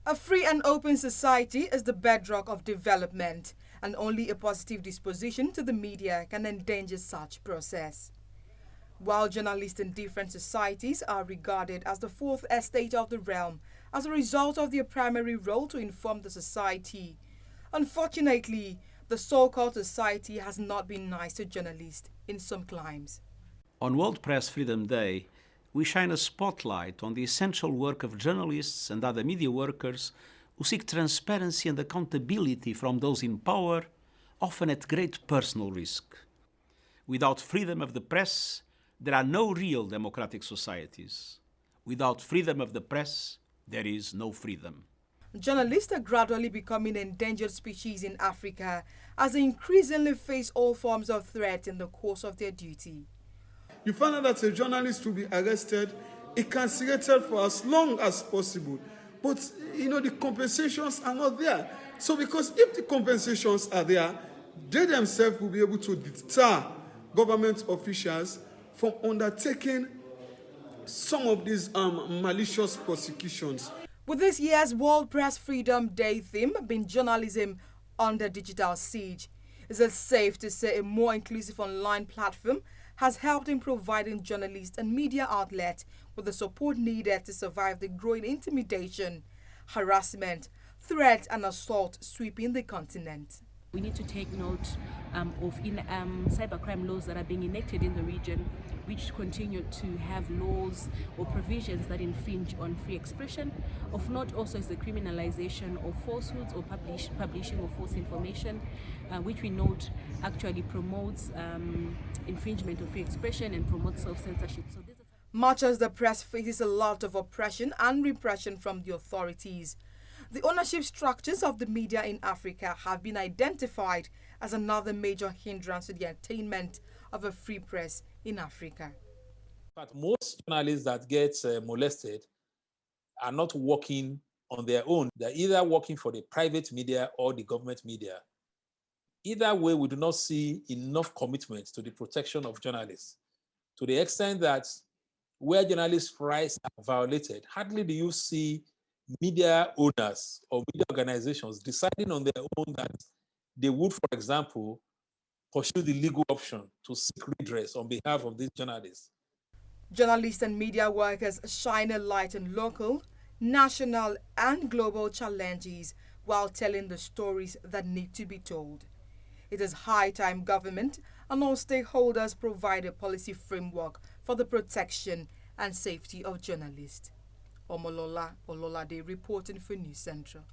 A free and open society is the bedrock of development, and only a positive disposition to the media can endanger such process. While journalists in different societies are regarded as the fourth estate of the realm as a result of their primary role to inform the society, unfortunately, the so-called society has not been nice to journalists in some climes. On World Press Freedom Day, we shine a spotlight on the essential work of journalists and other media workers who seek transparency and accountability from those in power, often at great personal risk. Without freedom of the press, there are no real democratic societies. Without freedom of the press, there is no freedom. Journalists are gradually becoming an endangered species in Africa as they increasingly face all forms of threat in the course of their duty. You find out that a journalist will be arrested, incarcerated for as long as possible. But, the compensations are not there. So because if the compensations are there, they themselves will be able to deter government officials from undertaking some of these malicious prosecutions. With this year's World Press Freedom Day theme being journalism under digital siege, is it safe to say a more inclusive online platform has helped in providing journalists and media outlets with the support needed to survive the growing intimidation, harassment, threat and assault sweeping the continent? We need to take note of cybercrime laws that are being enacted in the region, which continue to have laws or provisions that infringe on free expression. Of note also is the criminalization of falsehoods or publishing of false information, which we note actually promotes infringement of free expression and promotes self-censorship. So much as the press faces a lot of oppression and repression from the authorities, the ownership structures of the media in Africa have been identified as another major hindrance to the attainment of a free press in Africa. But most journalists that get molested are not working on their own. They're either working for the private media or the government media. Either way, we do not see enough commitment to the protection of journalists, to the extent that where journalists' rights are violated, hardly do you see media owners or media organizations deciding on their own that they would, for example, pursue the legal option to seek redress on behalf of these journalists. Journalists and media workers shine a light on local, national and global challenges while telling the stories that need to be told. It is high time government and all stakeholders provide a policy framework for the protection and safety of journalists. Omolola, Ololade reporting for News Central.